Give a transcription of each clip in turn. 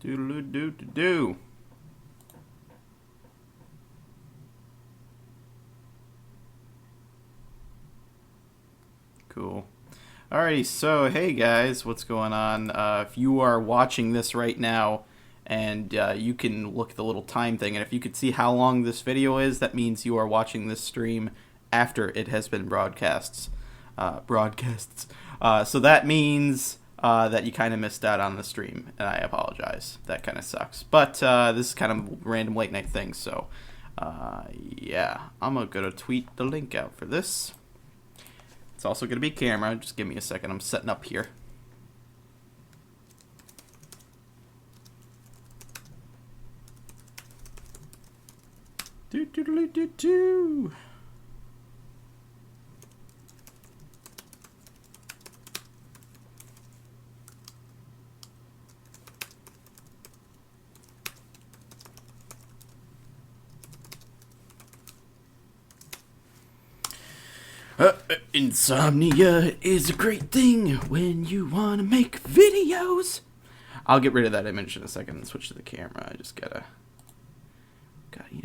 Doodle-doo-doo-doo. Cool. Alrighty, so hey guys, what's going on? If you are watching this right now, and you can look at the little time thing, and if you could see how long this video is, that means you are watching this stream after it has been broadcasts. So that means that you kind of missed out on the stream, and I apologize. That kind of sucks. But this is kind of a random late night thing, so yeah, I'm going to tweet the link out for this. It's also going to be camera. Just give me a second. I'm setting up here. Do. Insomnia is a great thing when you want to make videos. I'll get rid of that image in a second and switch to the camera. I just gotta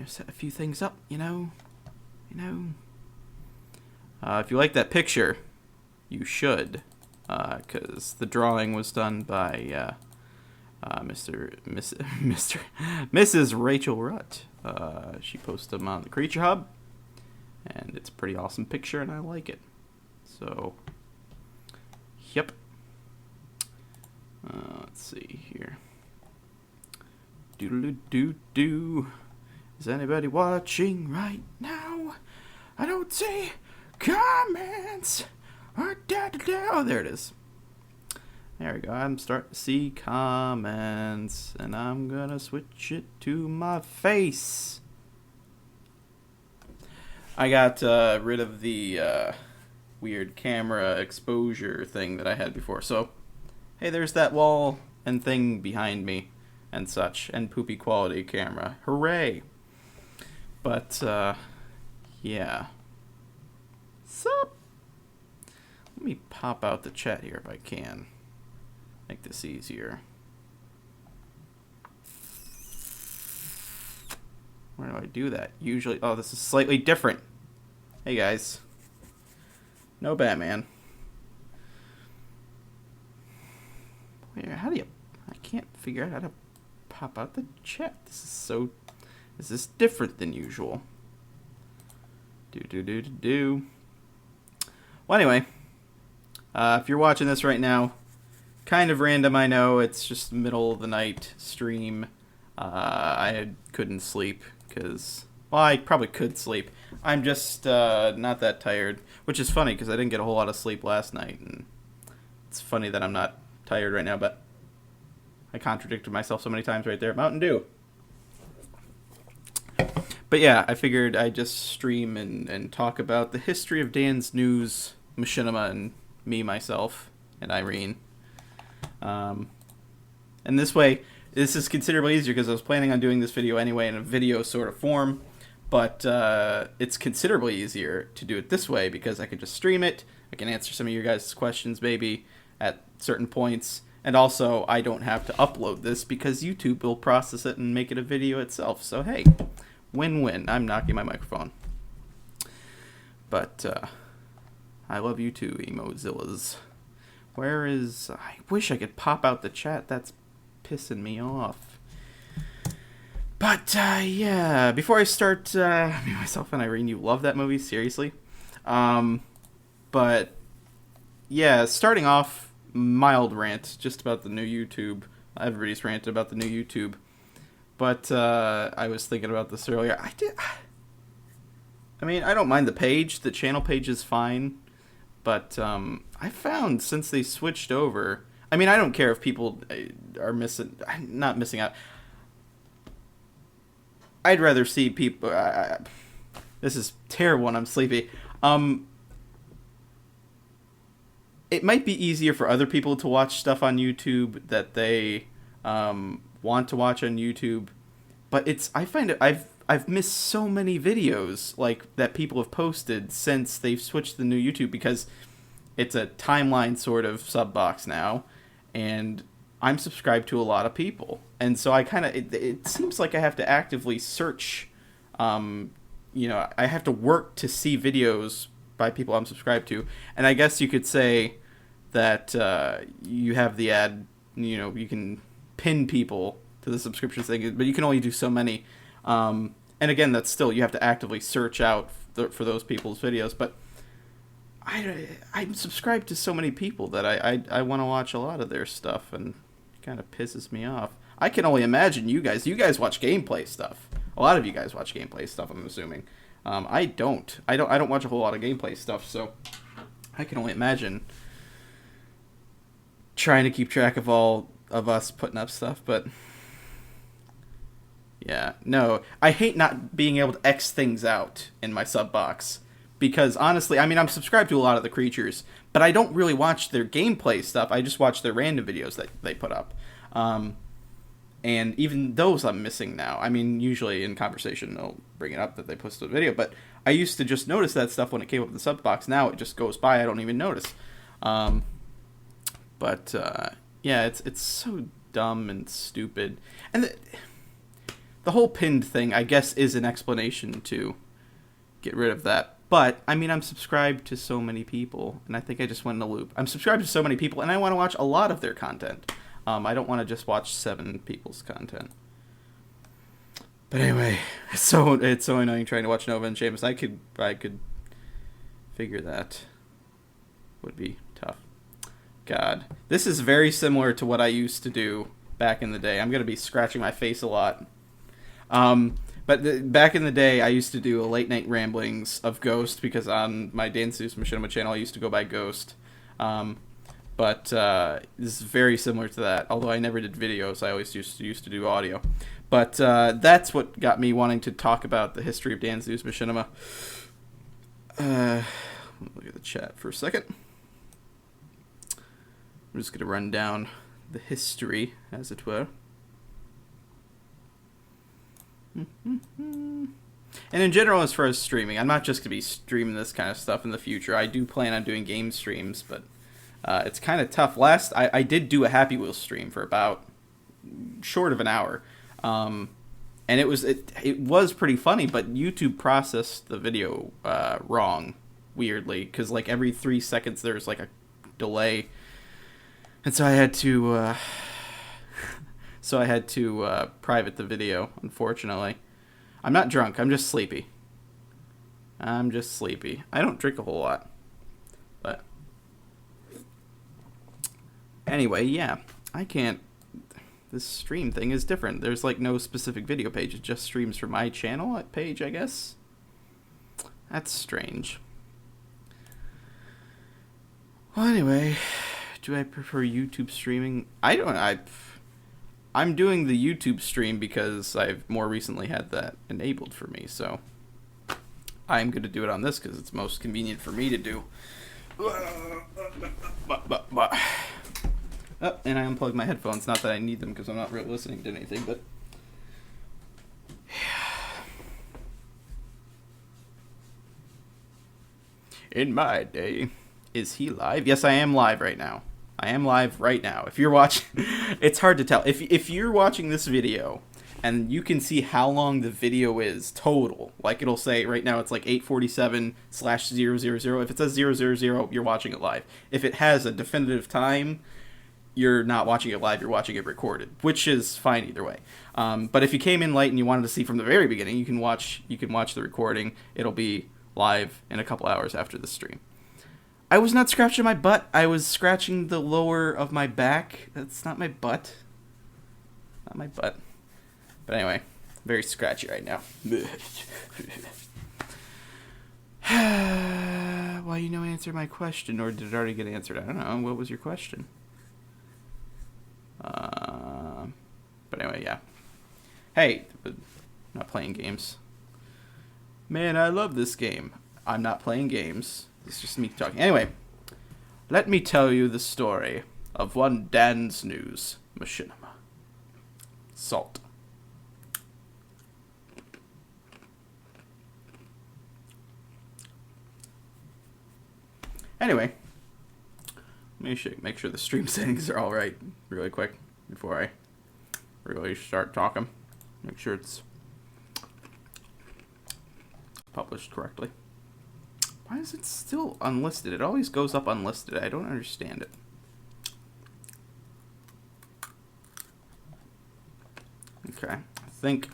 set a few things up, If you like that picture, you should, because the drawing was done by Mrs. Rachel Rutt. She posted them on the Creature Hub, and it's a pretty awesome picture, and I like it. So, yep. Let's see here. Doodle-doo-doo-doo. Is anybody watching right now? I don't see comments. Oh, there it is. There we go. I'm starting to see comments, and I'm gonna switch it to my face. I got rid of the weird camera exposure thing that I had before. So, hey, there's that wall and thing behind me and such, and poopy quality camera. Hooray! But, yeah. Sup? Let me pop out the chat here if I can. Make this easier. Where do I do that? Usually, oh, this is slightly different. Hey guys. No Batman. Wait, how do you... I can't figure out how to pop out the chat. This is different than usual. Do. Well, anyway. If you're watching this right now, kind of random, I know. It's just middle of the night stream. I couldn't sleep because... Well, I probably could sleep. I'm just not that tired, which is funny because I didn't get a whole lot of sleep last night. And it's funny that I'm not tired right now, but I contradicted myself so many times right there. Mountain Dew. But yeah, I figured I'd just stream and talk about the history of Danz Newz, Machinima, and me, myself, and Irene. And this way, this is considerably easier because I was planning on doing this video anyway in a video sort of form. But it's considerably easier to do it this way because I can just stream it. I can answer some of your guys' questions maybe at certain points. And also, I don't have to upload this because YouTube will process it and make it a video itself. So, hey, win-win. I'm knocking my microphone. But I love you too, Emozillas. Where is... I wish I could pop out the chat. That's pissing me off. But, yeah, before I start, me, myself, and Irene, you love that movie, seriously. But, yeah, starting off, mild rant, just about the new YouTube. Everybody's ranted about the new YouTube. But, I was thinking about this earlier. I mean, I don't mind the page. The channel page is fine. But, I found since they switched over... I mean, I don't care if people are not missing out. I'd rather see people... this is terrible when I'm sleepy. It might be easier for other people to watch stuff on YouTube that they want to watch on YouTube, but I find it I've missed so many videos like that people have posted since they've switched to the new YouTube because it's a timeline sort of sub box now, and I'm subscribed to a lot of people. And so I kind of it seems like I have to actively search. I have to work to see videos by people I'm subscribed to, and I guess you could say that you have the ad. You can pin people to the subscription thing, but you can only do so many. And again, that's still, you have to actively search out for those people's videos. But I'm subscribed to so many people that I want to watch a lot of their stuff, and it kind of pisses me off. I can only imagine you guys. You guys watch gameplay stuff. A lot of you guys watch gameplay stuff, I'm assuming. I don't. I don't watch a whole lot of gameplay stuff, so I can only imagine trying to keep track of all of us putting up stuff, but yeah, no. I hate not being able to X things out in my sub box, because honestly, I mean, I'm subscribed to a lot of the creatures, but I don't really watch their gameplay stuff. I just watch their random videos that they put up. And even those I'm missing now. I mean, usually in conversation they'll bring it up that they posted a video, but I used to just notice that stuff when it came up in the sub box. Now it just goes by. I don't even notice. Yeah, it's so dumb and stupid. And the whole pinned thing, I guess, is an explanation to get rid of that. But, I mean, I'm subscribed to so many people, and I think I just went in a loop. I'm subscribed to so many people, and I want to watch a lot of their content. I don't want to just watch 7 people's content. But anyway, it's so annoying trying to watch Nova and Seamus. I could figure that would be tough. God, this is very similar to what I used to do back in the day. I'm gonna be scratching my face a lot. But back in the day, I used to do a late night ramblings of Ghost, because on my Danz Newz Machinima channel, I used to go by Ghost. But this is very similar to that. Although I never did videos, I always used to do audio. But that's what got me wanting to talk about the history of Danz Newz Machinima. Look at the chat for a second. I'm just going to run down the history, as it were. And in general, as far as streaming, I'm not just going to be streaming this kind of stuff in the future. I do plan on doing game streams, but it's kind of tough. Last, I did do a Happy Wheels stream for about short of an hour. And it was pretty funny, but YouTube processed the video wrong, weirdly, because like every 3 seconds there's like a delay. And so I had to private the video, unfortunately. I'm not drunk, I'm just sleepy. I don't drink a whole lot. But anyway, yeah, I can't. This stream thing is different. There's like no specific video page. It just streams from my channel page, I guess. That's strange. Well, anyway, do I prefer YouTube streaming? I'm doing the YouTube stream because I've more recently had that enabled for me, so I'm going to do it on this because it's most convenient for me to do. Oh, and I unplugged my headphones. Not that I need them because I'm not really listening to anything, but in my day, is he live? Yes, I am live right now. If you're watching, it's hard to tell. If you're watching this video and you can see how long the video is total, like it'll say right now it's like 8:47/000. If it says 000, you're watching it live. If it has a definitive time, you're not watching it live, you're watching it recorded, which is fine either way. But if you came in late and you wanted to see from the very beginning, you can watch the recording. It'll be live in a couple hours after the stream. I was not scratching my butt. I was scratching the lower of my back. That's not my butt. Not my butt. But anyway, very scratchy right now. Why you no answer my question, or did it already get answered? I don't know. What was your question? But anyway, yeah. Hey, I'm not playing games. Man, I love this game. I'm not playing games. It's just me talking. Anyway, let me tell you the story of one Danz Newz Machinima. Salt. Anyway, let me make sure the stream settings are all right really quick before I really start talking. Make sure it's published correctly. Why is it still unlisted? It always goes up unlisted. I don't understand it. Okay, I think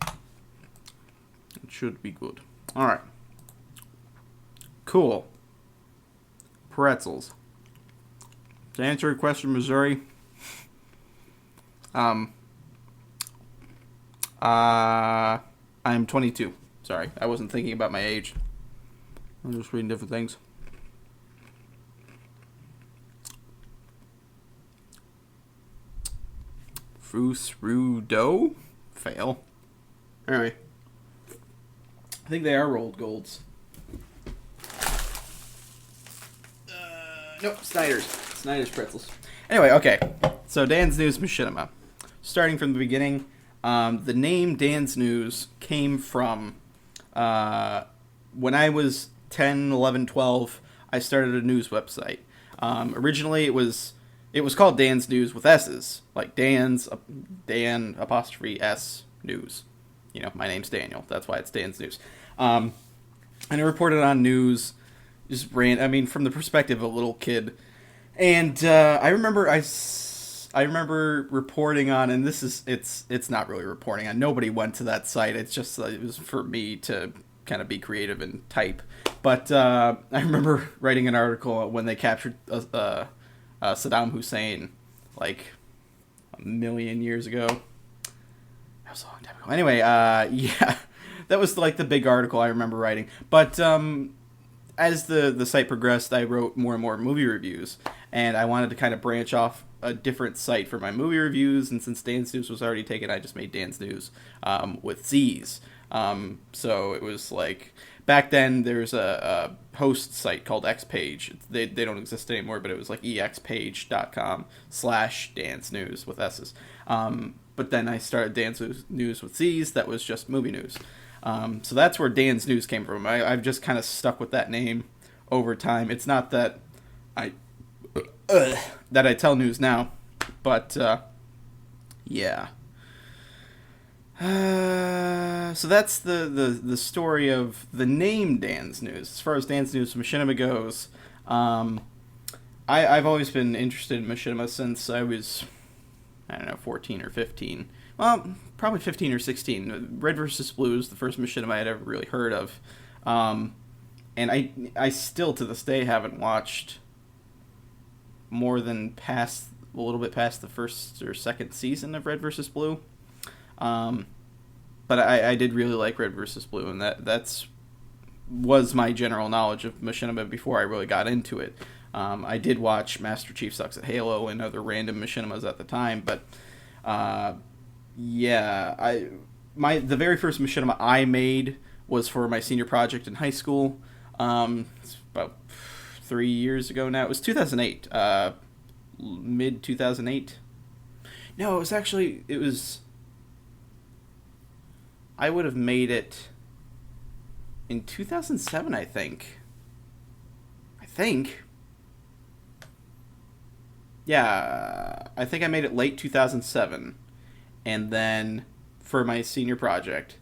it should be good. Alright. Cool. Pretzels. To answer your question, Missouri, I'm 22. Sorry, I wasn't thinking about my age. I'm just reading different things. Frudo? Fail. Anyway. I think they are rolled golds. Nope, Snyder's pretzels. Anyway, okay. So Danz Newz Machinima. Starting from the beginning, the name Danz Newz came from when I was 10, 11, 12, I started a news website. Originally, it was called Danz Newz with S's, like Dan apostrophe S News. You know, my name's Daniel. That's why it's Danz Newz. And I reported on news, just from the perspective of a little kid. And I remember reporting on, and it's not really reporting on. Nobody went to that site. It's just it was for me to kind of be creative and type. But I remember writing an article when they captured Saddam Hussein, like a million years ago. That was a long time ago. Anyway, yeah, that was like the big article I remember writing. But as the site progressed, I wrote more and more movie reviews, and I wanted to kind of branch off a different site for my movie reviews. And since Danz Newz was already taken, I just made Danz Newz with Z's. So it was like, back then there's a host site called Xpage. They don't exist anymore, but it was like expage.com/Danz Newz with S's. But then I started Danz Newz with Z's. That was just movie news. So that's where Danz Newz came from. I've just kind of stuck with that name over time. It's not that I tell news now, but yeah. So that's the story of the name Danz Newz. As far as Danz Newz Machinima goes, I've always been interested in machinima since I was, 14 or 15. Well, probably 15 or 16. Red vs. Blue is the first machinima I'd ever really heard of. And I still, to this day, haven't watched more than a little bit past the first or second season of Red vs. Blue. But I did really like Red vs. Blue, and that's was my general knowledge of machinima before I really got into it. I did watch Master Chief Sucks at Halo and other random machinimas at the time, but yeah, the very first machinima I made was for my senior project in high school. It's about 3 years ago now. It was 2008, mid 2008. No, it was. I would have made it in 2007, I think. Yeah, I think I made it late 2007. And then for my senior project,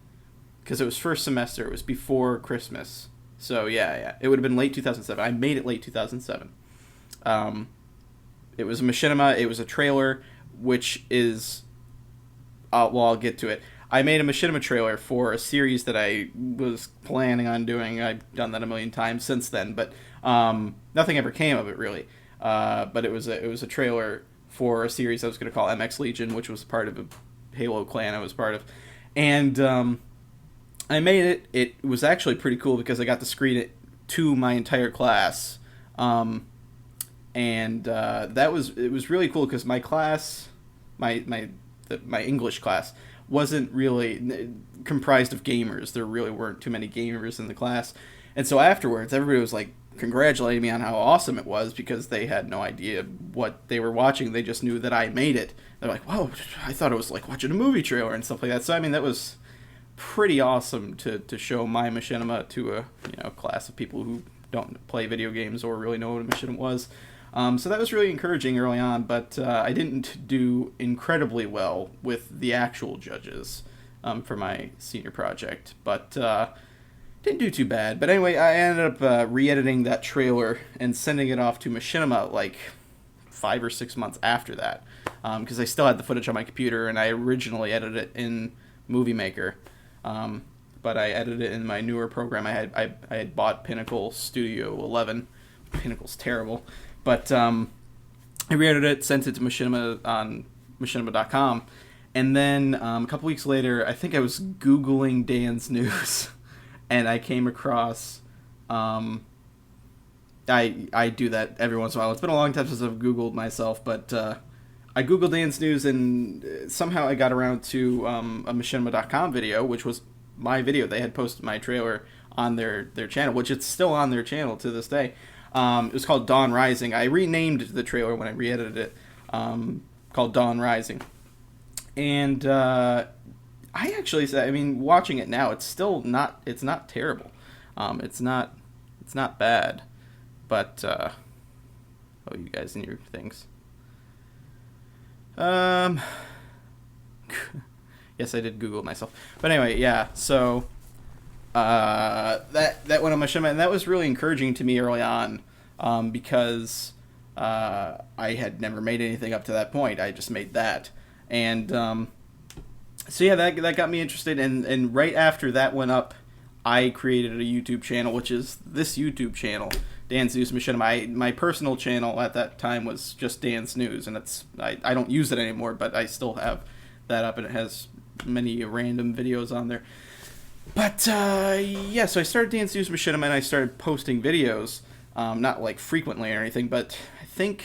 because it was first semester, it was before Christmas. So yeah, it would have been late 2007. I made it late 2007. It was a machinima. It was a trailer, which is... I'll get to it. I made a machinima trailer for a series that I was planning on doing. I've done that a million times since then, but nothing ever came of it, really. But it was a trailer for a series I was going to call MX Legion, which was part of a Halo clan I was part of. And I made it. It was actually pretty cool because I got to screen it to my entire class. It was really cool because my class, my English class, wasn't really comprised of gamers. There really weren't too many gamers in the class. And so afterwards, everybody was like congratulating me on how awesome it was because they had no idea what they were watching. They just knew that I made it. They're like, "Whoa, I thought it was like watching a movie trailer and stuff like that." So that was pretty awesome to show my machinima to a class of people who don't play video games or really know what a machinima was. So that was really encouraging early on, but I didn't do incredibly well with the actual judges for my senior project. But didn't do too bad. But anyway, I ended up re-editing that trailer and sending it off to Machinima like 5 or 6 months after that, because I still had the footage on my computer, and I originally edited it in Movie Maker. But I edited it in my newer program. I had bought Pinnacle Studio 11. Pinnacle's terrible. But I re-edited it, sent it to Machinima on machinima.com, and then a couple weeks later, I think I was Googling Danz Newz, and I came across... I do that every once in a while. It's been a long time since I've Googled myself, but I Googled Danz Newz, and somehow I got around to a machinima.com video, which was my video. They had posted my trailer on their channel, which it's still on their channel to this day. It was called Dawn Rising. I renamed the trailer when I re-edited it, called Dawn Rising. And I actually said, I mean, watching it now, it's not terrible. It's not bad. But, oh, you guys and your things. Yes, I did Google it myself. But anyway, yeah, so... that went on Machinima, and that was really encouraging to me early on, because I had never made anything up to that point. I just made that, and so yeah, that got me interested. And right after that went up, I created a YouTube channel, which is this YouTube channel, Danz Newz Machinima. My personal channel at that time was just Danz Newz, and I don't use it anymore, but I still have that up, and it has many random videos on there. But, yeah, so I started Danz Newz Machinima, and I started posting videos, not, like, frequently or anything, but I think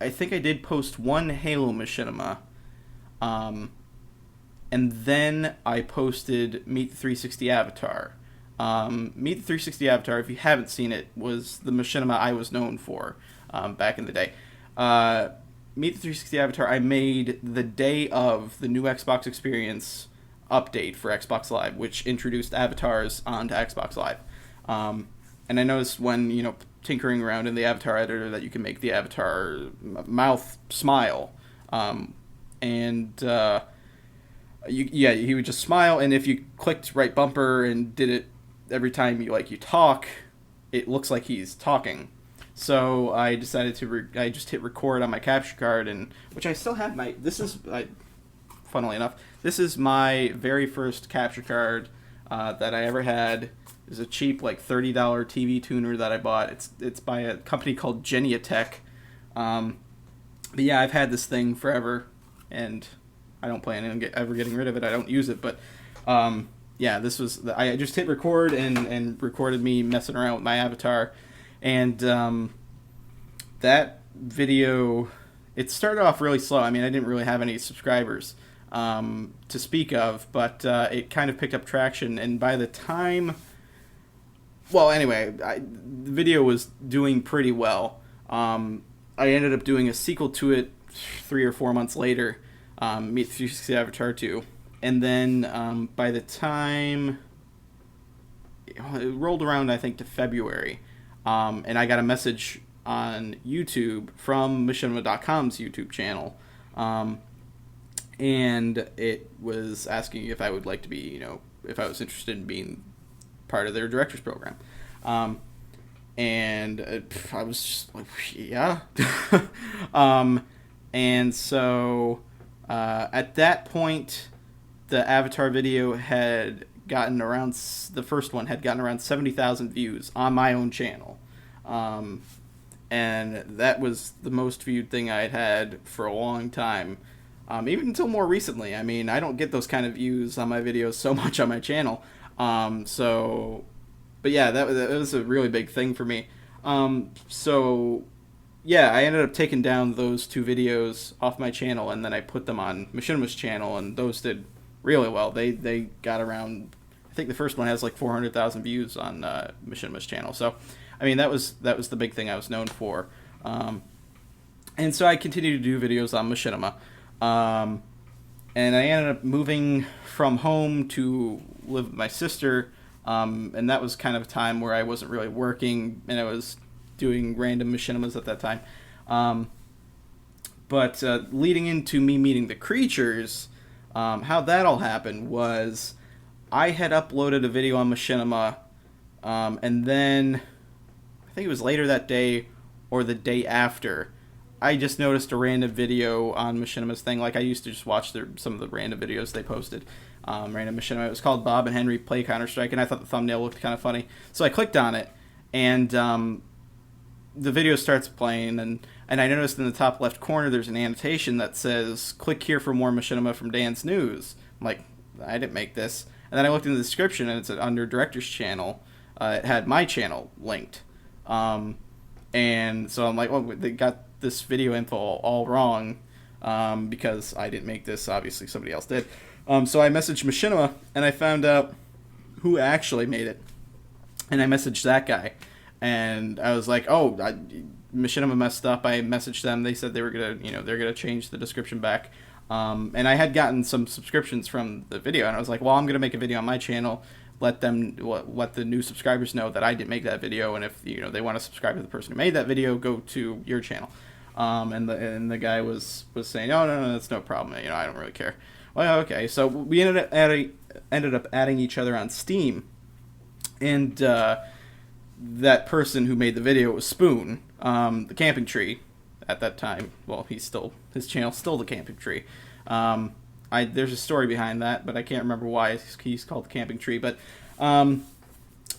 I did post one Halo Machinima, and then I posted Meet the 360 Avatar. Meet the 360 Avatar, if you haven't seen it, was the Machinima I was known for, back in the day. Meet the 360 Avatar I made the day of the new Xbox experience update for Xbox Live, which introduced avatars onto Xbox Live. And I noticed when, tinkering around in the avatar editor that you can make the avatar mouth smile. He would just smile, and if you clicked right bumper and did it every time you talk, it looks like he's talking. So I decided I just hit record on my capture card, and which I still have funnily enough, this is my very first capture card that I ever had. It was a cheap, $30 TV tuner that I bought. It's by a company called Geniatech. But yeah, I've had this thing forever, and I don't plan on ever getting rid of it. I don't use it, but yeah, this was... I just hit record and recorded me messing around with my avatar. And that video, it started off really slow. I mean, I didn't really have any subscribers to speak of, but it kind of picked up traction. And by the time... Well, anyway, the video was doing pretty well. I ended up doing a sequel to it 3 or 4 months later, Meet the 360 Avatar 2. And then by the time... It rolled around, I think, to February... and I got a message on YouTube from Machinima.com's YouTube channel, and it was asking if I would like to be, if I was interested in being part of their director's program. And I was just like, yeah. And so at that point, the Avatar video had gotten around, the first one had gotten around 70,000 views on my own channel. And that was the most viewed thing I had for a long time. Even until more recently. I mean, I don't get those kind of views on my videos so much on my channel. But yeah, that was a really big thing for me. So yeah, I ended up taking down those 2 videos off my channel, and then I put them on Machinima's channel, and those did really well. They got around, I think the first one has 400,000 views on Machinima's channel. So, I mean, that was the big thing I was known for. And so I continued to do videos on Machinima. And I ended up moving from home to live with my sister. And that was kind of a time where I wasn't really working, and I was doing random machinimas at that time. But leading into me meeting the creatures, how that all happened was I had uploaded a video on Machinima, and then I think it was later that day or the day after, I just noticed a random video on Machinima's thing. Like, I used to just watch some of the random videos they posted. Random Machinima. It was called Bob and Henry Play Counter-Strike, and I thought the thumbnail looked kind of funny. So I clicked on it, and the video starts playing, and I noticed in the top left corner there's an annotation that says, "Click here for more Machinima from Danz Newz." I'm like, I didn't make this. And then I looked in the description, and it's under Director's Channel. It had my channel linked. And so I'm like, well, they got this video info all wrong, because I didn't make this. Obviously, somebody else did. So I messaged Machinima, and I found out who actually made it. And I messaged that guy. And I was like, oh, Machinima messed up. I messaged them. They said they were going to, they're going to change the description back. And I had gotten some subscriptions from the video. And I was like, well, I'm going to make a video on my channel. Let the new subscribers know that I didn't make that video. And if, they want to subscribe to the person who made that video, go to your channel. And the guy was saying, oh, no, that's no problem. I don't really care. Well, okay. So we ended up adding each other on Steam. And, that person who made the video was Spoon, the Camping Tree at that time. Well, his channel's still the Camping Tree. There's a story behind that, but I can't remember why he's called the Camping Tree. But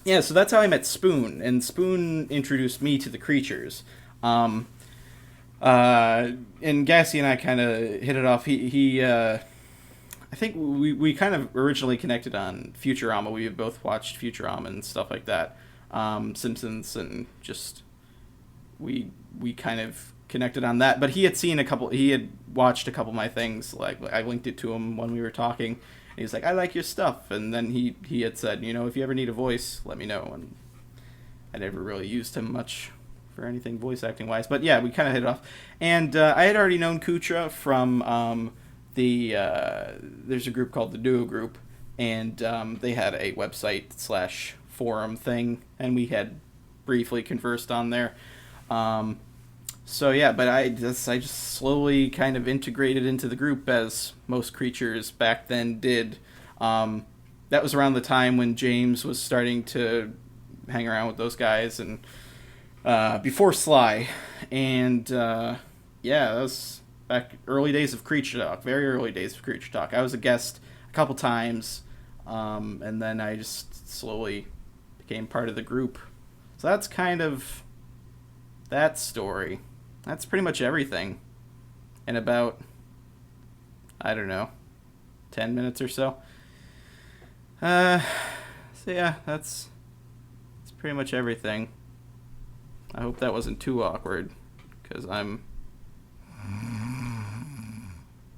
yeah, so that's how I met Spoon, and Spoon introduced me to the creatures. And Gassy and I kind of hit it off. I think we kind of originally connected on Futurama. We had both watched Futurama and stuff like that. Simpsons, and just we kind of connected on that. But he had watched a couple of my things. Like, I linked it to him when we were talking, and he was like, I like your stuff. And then he had said, if you ever need a voice, let me know. And I never really used him much for anything voice acting wise, but yeah, we kind of hit it off. And I had already known Kutra from there's a group called the Duo Group, and they had a website / forum thing, and we had briefly conversed on there. So yeah, but I just slowly kind of integrated into the group, as most creatures back then did. That was around the time when James was starting to hang around with those guys, and before Sly, and yeah, that was back early days of Creature Talk, very early days of Creature Talk. I was a guest a couple times, and then I just slowly became part of the group. So that's kind of that story. That's pretty much everything in about, I don't know, 10 minutes or so. So yeah, that's pretty much everything. I hope that wasn't too awkward, because I'm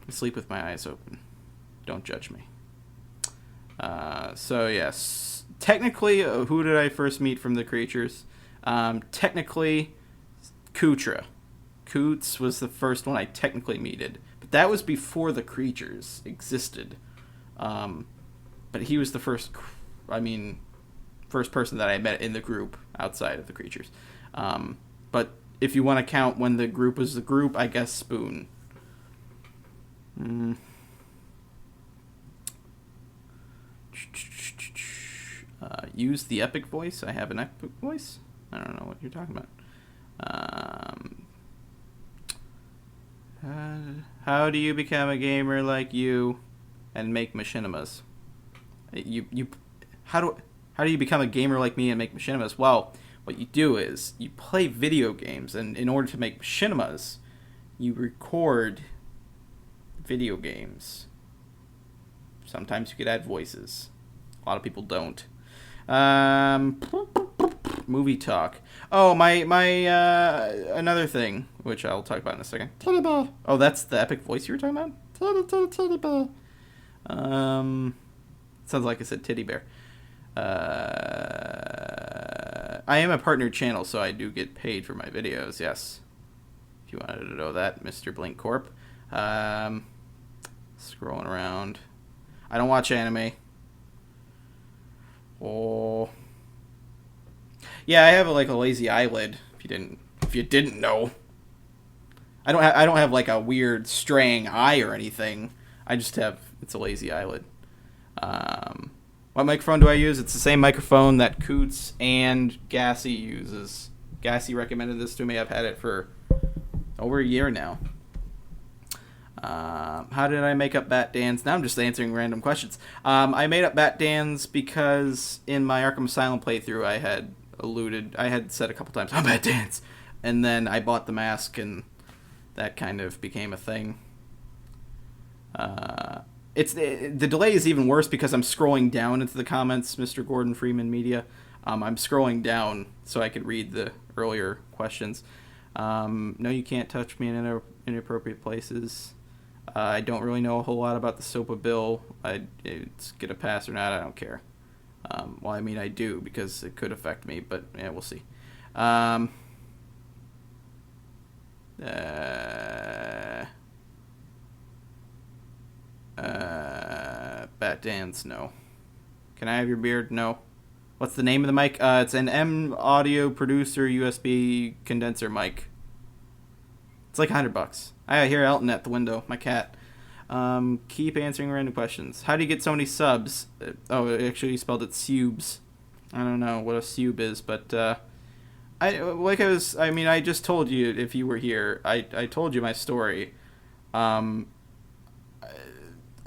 asleep with my eyes open. Don't judge me. So yes. Technically, who did I first meet from the creatures? Technically, Kutra. Coots was the first one I technically meted. But that was before the creatures existed. But he was the first person that I met in the group outside of the creatures. But if you want to count when the group was the group, I guess Spoon. Use the epic voice. I have an epic voice. I don't know what you're talking about. How do you become a gamer like you and make machinimas? How do you become a gamer like me and make machinimas? Well, what you do is you play video games, and in order to make machinimas, you record video games. Sometimes you could add voices. A lot of people don't. Movie talk. Oh, my another thing, which I'll talk about in a second. Teddy bear. Oh, that's the epic voice you were talking about? Teddy bear. Sounds like I said titty bear. I am a partnered channel, so I do get paid for my videos, yes. If you wanted to know that, Mr. Blink Corp. Scrolling around. I don't watch anime. Oh. Yeah, I have a lazy eyelid. If if you didn't know. I don't have like a weird straying eye or anything. I just have, it's a lazy eyelid. What microphone do I use? It's the same microphone that Coots and Gassy uses. Gassy recommended this to me. I've had it for over a year now. How did I make up Bat Danz? Now I'm just answering random questions. I made up Bat Danz because in my Arkham Asylum playthrough I had said a couple times, I'm Bat Danz. And then I bought the mask and that kind of became a thing. The delay is even worse because I'm scrolling down into the comments, Mr. Gordon Freeman Media. I'm scrolling down so I could read the earlier questions. No, you can't touch me in inappropriate places. I don't really know a whole lot about the SOPA bill. It's get a pass or not, I don't care. Well, I mean, I do because it could affect me, but yeah, we'll see. Bat Danz, no. Can I have your beard? No. What's the name of the mic? It's an M Audio Producer USB condenser mic. It's like $100. I hear Elton at the window, my cat. Keep answering random questions. How do you get so many subs? Actually, you spelled it subs. I don't know what a sub is, but I just told you if you were here. I told you my story.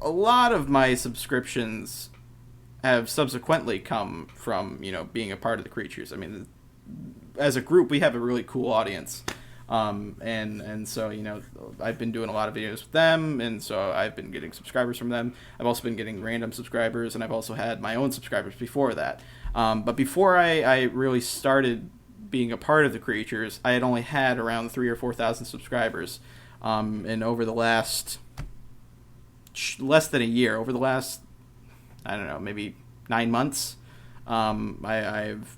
A lot of my subscriptions have subsequently come from, being a part of the Creatures. I mean, as a group, we have a really cool audience. And so, I've been doing a lot of videos with them, and so I've been getting subscribers from them. I've also been getting random subscribers, and I've also had my own subscribers before that. But before I really started being a part of the Creatures, I had only had around 3,000 or 4,000 subscribers. And over the last less than a year, over the last, I don't know, maybe 9 months, I've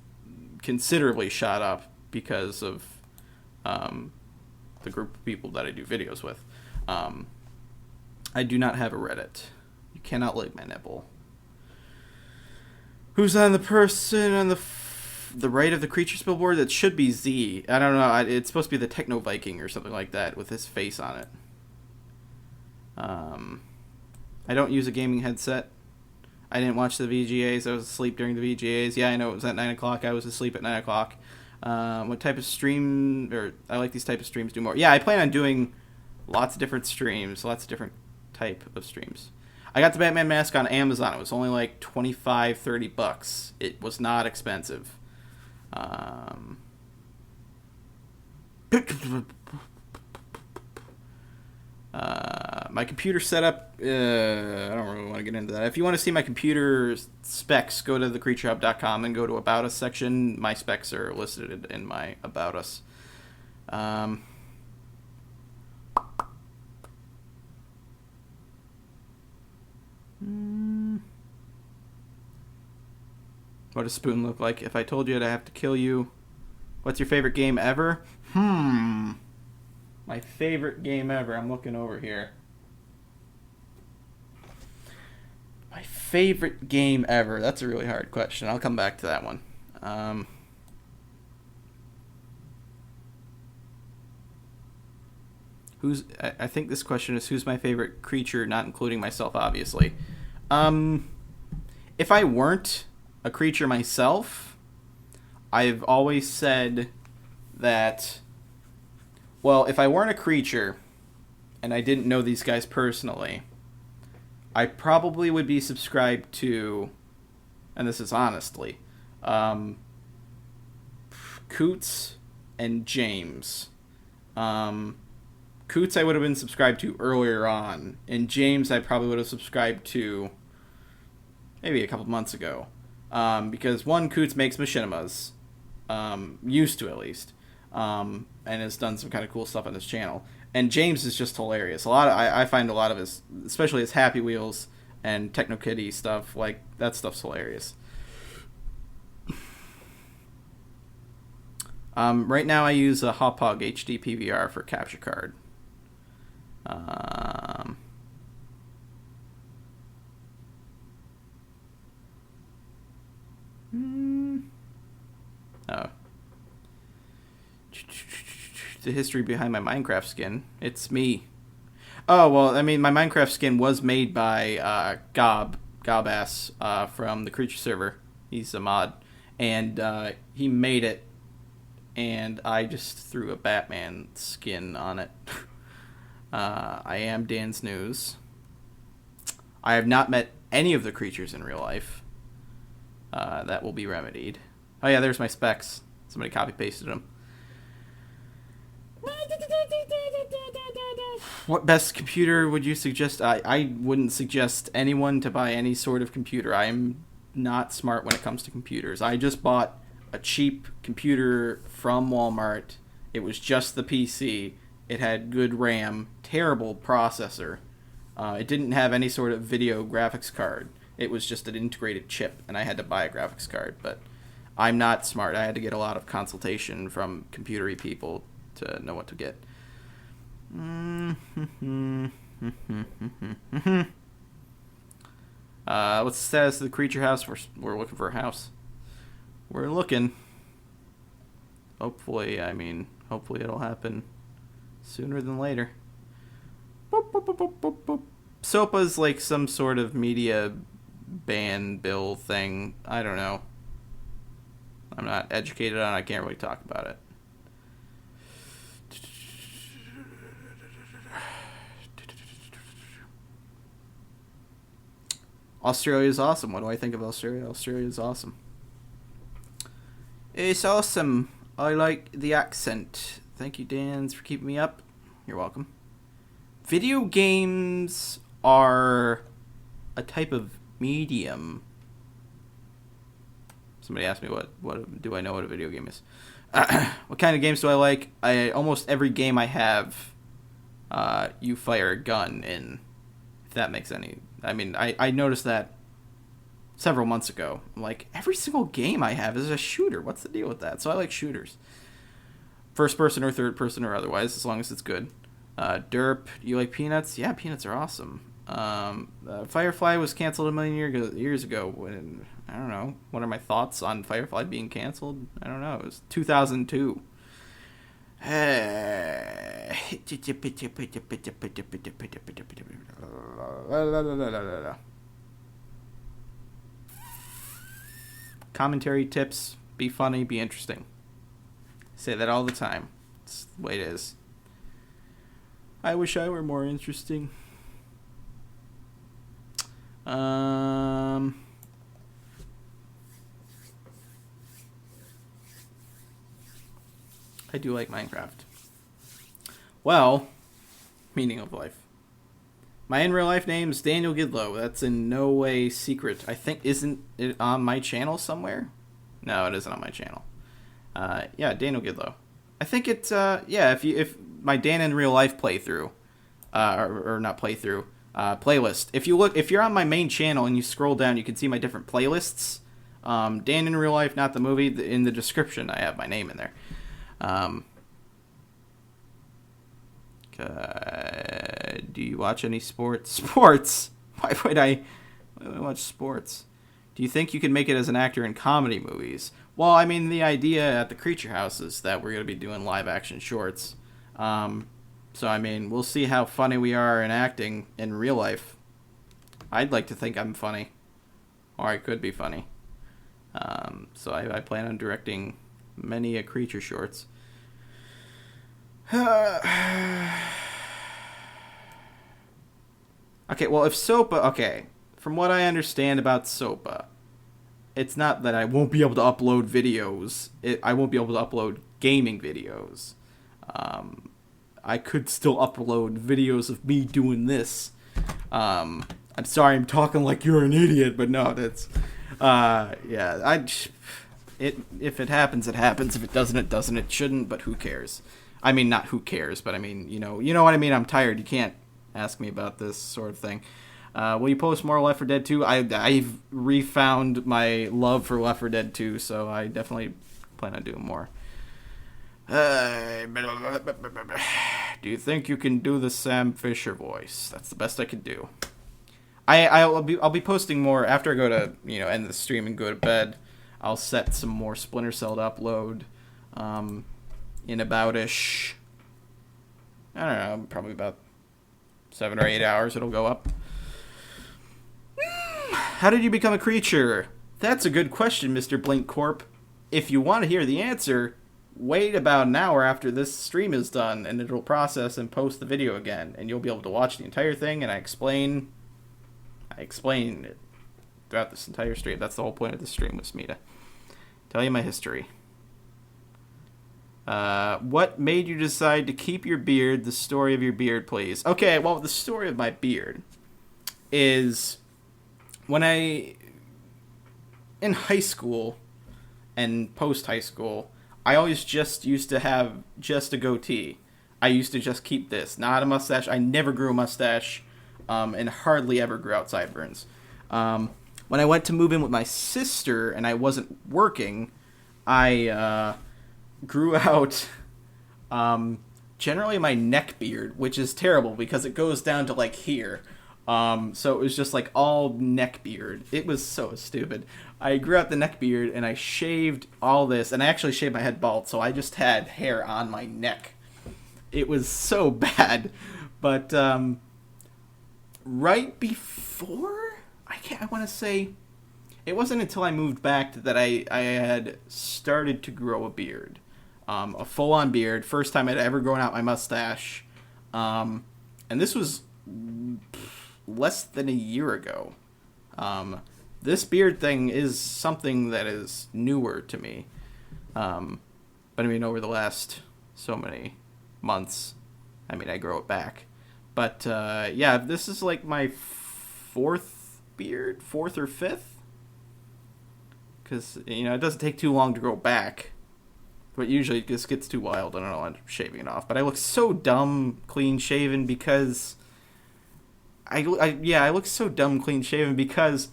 considerably shot up because of the group of people that I do videos with. I do not have a Reddit. You cannot lick my nipple. Who's on the person on the right of the Creatures billboard? That should be Z. I don't know. It's supposed to be the Techno Viking or something like that with his face on it. I don't use a gaming headset. I didn't watch the VGAs. I was asleep during the VGAs. Yeah, I know it was at 9 o'clock. I was asleep at 9 o'clock. What type of stream, or I like these type of streams do more. Yeah, I plan on doing lots of different streams, lots of different type of streams. I got the Batman mask on Amazon. It was only like $25-$30. It was not expensive. My computer setup, I don't really want to get into that. If you want to see my computer specs, go to thecreaturehub.com and go to About Us section. My specs are listed in my About Us. What does Spoon look like? If I told you I'd have to kill you. What's your favorite game ever? My favorite game ever. I'm looking over here. My favorite game ever. That's a really hard question. I'll come back to that one. I think this question is who's my favorite creature, not including myself, obviously. If I weren't a creature myself, I've always said that, well, if I weren't a creature and I didn't know these guys personally, I probably would be subscribed to, and this is honestly, Coots and James. Coots I would have been subscribed to earlier on, and James I probably would have subscribed to maybe a couple months ago. Because one, Coots makes machinimas, used to at least, and has done some kind of cool stuff on his channel. And James is just hilarious. I find a lot of his, especially his Happy Wheels and Techno Kitty stuff, like, that stuff's hilarious. Right now I use a Hauppauge HD PVR for capture card. Oh. The history behind my Minecraft skin. It's me. Oh, well, I mean, my Minecraft skin was made by Gobass from the Creature server. He's a mod. And he made it, and I just threw a Batman skin on it. I am Danz Newz. I have not met any of the creatures in real life. That will be remedied. Oh yeah, there's my specs. Somebody copy-pasted them. What best computer would you suggest? I wouldn't suggest anyone to buy any sort of computer. I am not smart when it comes to computers. I just bought a cheap computer from Walmart. It was just the PC. It had good RAM, terrible processor. It didn't have any sort of video graphics card. It was just an integrated chip, and I had to buy a graphics card. But I'm not smart. I had to get a lot of consultation from computery people to know what to get. What's the status of the creature house? We're looking for a house. We're looking. Hopefully it'll happen sooner than later. Boop, boop, boop, boop, boop, boop. SOPA's like some sort of media ban bill thing. I don't know. I'm not educated on it. I can't really talk about it. Australia is awesome. What do I think of Australia? Australia is awesome. It's awesome. I like the accent. Thank you, Danz, for keeping me up. You're welcome. Video games are a type of medium. Somebody asked me what do I know what a video game is. What kind of games do I like? Almost every game I have, you fire a gun in. If that makes any... I mean, I noticed that several months ago. I'm like, every single game I have is a shooter. What's the deal with that? So I like shooters. First person or third person or otherwise, as long as it's good. Derp, you like Peanuts? Yeah, Peanuts are awesome. Firefly was canceled a million years ago. When, I don't know. What are my thoughts on Firefly being canceled? I don't know. It was 2002. Commentary tips: be funny, be interesting. Say that all the time. It's the way it is. I wish I were more interesting. I do like Minecraft. Well, meaning of life. My in real life name is Daniel Gidlow. That's in no way secret. I think, isn't it on my channel somewhere? No, it isn't on my channel. Yeah, Daniel Gidlow. I think it's yeah. If my Dan in real life playthrough, or not playthrough, playlist. If you're on my main channel and you scroll down, you can see my different playlists. Dan in real life, not the movie. In the description, I have my name in there. Do you watch any sports? Sports? Why would I watch sports? Do you think you can make it as an actor in comedy movies? Well, I mean, the idea at the Creature House is that we're going to be doing live action shorts. So, I mean, we'll see how funny we are in acting in real life. I'd like to think I'm funny. Or I could be funny. So I plan on directing many a Creature shorts. Okay, well, if SOPA... Okay, from what I understand about SOPA, it's not that I won't be able to upload videos. I won't be able to upload gaming videos. I could still upload videos of me doing this. I'm sorry I'm talking like you're an idiot, but no, that's... yeah, if it happens, it happens. If it doesn't, it doesn't. It shouldn't, but who cares? I mean, not who cares, but I mean, you know what I mean? I'm tired. You can't ask me about this sort of thing. Will you post more Left 4 Dead 2? I've refound my love for Left 4 Dead 2, so I definitely plan on doing more. Do you think you can do the Sam Fisher voice? That's the best I could do. I'll be posting more after I go to end the stream and go to bed. I'll set some more Splinter Cell to upload. in about-ish, I don't know, probably about 7 or 8 hours it'll go up. How did you become a creature? That's a good question, Mr. Blink Corp. If you want to hear the answer, wait about an hour after this stream is done, and it'll process and post the video again, and you'll be able to watch the entire thing, and I explain it throughout this entire stream. That's the whole point of this stream, was me to tell you my history. What made you decide to keep your beard? The story of your beard, please. Okay, well, the story of my beard is when in high school and post-high school, I always just used to have just a goatee. I used to just keep this, not a mustache. I never grew a mustache, and hardly ever grew out sideburns. When I went to move in with my sister and I wasn't working, I grew out generally my neck beard, which is terrible because it goes down to like here. So it was just like all neck beard. It was so stupid. I grew out the neck beard and I shaved all this, and I actually shaved my head bald, so I just had hair on my neck. It was so bad. But right before, I want to say, it wasn't until I moved back that I had started to grow a beard. A full-on beard. First time I'd ever grown out my mustache. And this was less than a year ago. This beard thing is something that is newer to me. But I mean, over the last so many months, I mean, I grow it back. But yeah, this is like my fourth or fifth. Because, you know, it doesn't take too long to grow back. But usually it just gets too wild and I'll end up shaving it off. But I look so dumb clean shaven because I look so dumb clean shaven because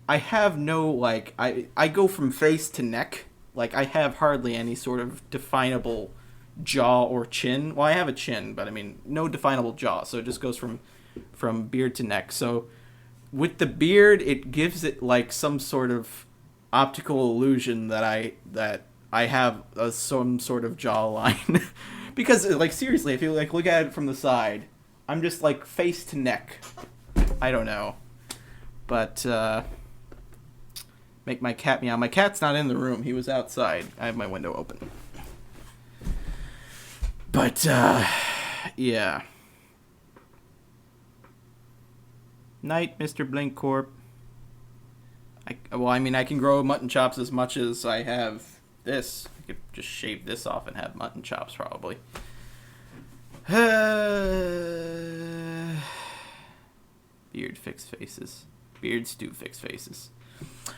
I have no, like, I go from face to neck. Like, I have hardly any sort of definable jaw or chin. Well, I have a chin, but I mean, no definable jaw. So it just goes from beard to neck. So with the beard, it gives it like some sort of optical illusion that I have some sort of jawline. Because, like, seriously, if you like look at it from the side, I'm just like face to neck. I don't know. But make my cat meow. My cat's not in the room. He was outside. I have my window open. But yeah. Night, Mr. Blink Corp. I mean, I can grow mutton chops as much as I have this. I could just shave this off and have mutton chops, probably. Beard fix faces. Beards do fix faces.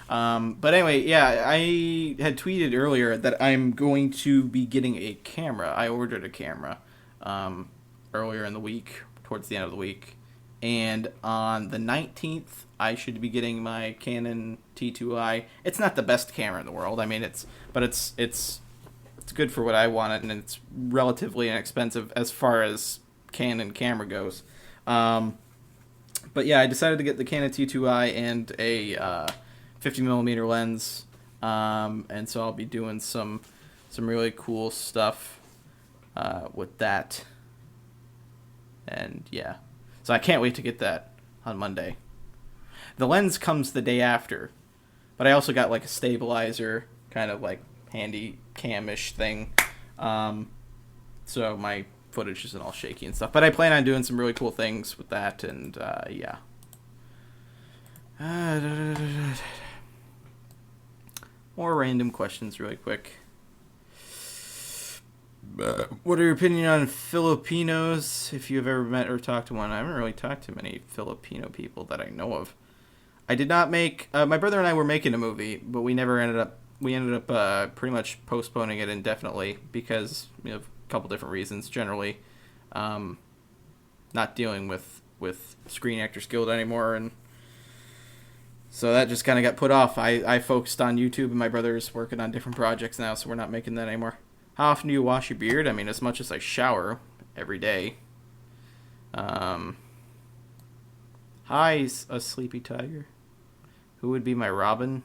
But anyway, yeah, I had tweeted earlier that I'm going to be getting a camera. I ordered a camera earlier in the week, towards the end of the week. And on the 19th, I should be getting my Canon T2i. It's not the best camera in the world. I mean, it's good for what I want, and it's relatively inexpensive as far as Canon camera goes. But yeah, I decided to get the Canon T2i and a 50mm lens, and so I'll be doing some really cool stuff with that. And yeah. So I can't wait to get that on Monday. The lens comes the day after, but I also got like a stabilizer, kind of like handy cam-ish thing. So my footage isn't all shaky and stuff. But I plan on doing some really cool things with that, and yeah. More random questions really quick. What are your opinion on Filipinos, if you've ever met or talked to one? I haven't really talked to many Filipino people that I know of. I did not make... my brother and I were making a movie, but we ended up pretty much postponing it indefinitely because of a couple different reasons. Generally, not dealing with Screen Actors Guild anymore, and so that just kind of got put off. I focused on YouTube, and my brother's working on different projects now, so we're not making that anymore. How often do you wash your beard? I mean, as much as I shower every day. Hi, a sleepy tiger. Who would be my Robin?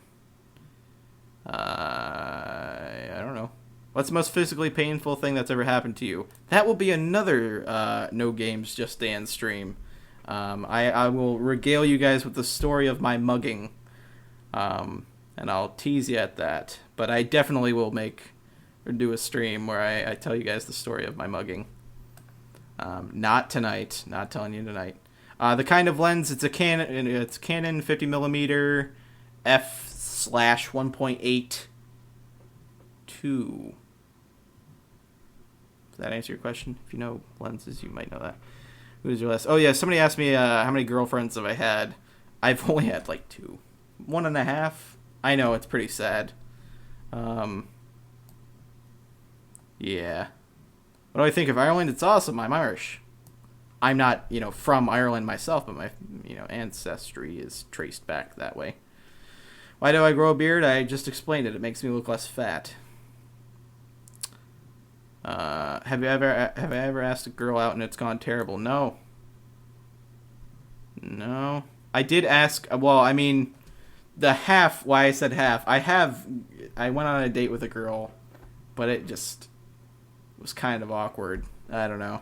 I don't know. What's the most physically painful thing that's ever happened to you? That will be another No Games Just Dance stream. I will regale you guys with the story of my mugging. And I'll tease you at that. But I definitely will make or do a stream where I tell you guys the story of my mugging. Not tonight. Not telling you tonight. The kind of lens, it's Canon 50mm f/1.8 2. Does that answer your question? If you know lenses, you might know that. Who's your last? Oh yeah, somebody asked me how many girlfriends have I had. I've only had like 2. 1.5. I know, it's pretty sad. Yeah. What do I think of Ireland? It's awesome. I'm Irish. I'm not, from Ireland myself, but my, ancestry is traced back that way. Why do I grow a beard? I just explained it. It makes me look less fat. Have I ever asked a girl out and it's gone terrible? No. I did ask. Well, I mean, the half. Why I said half. I went on a date with a girl, but it just was kind of awkward. I don't know.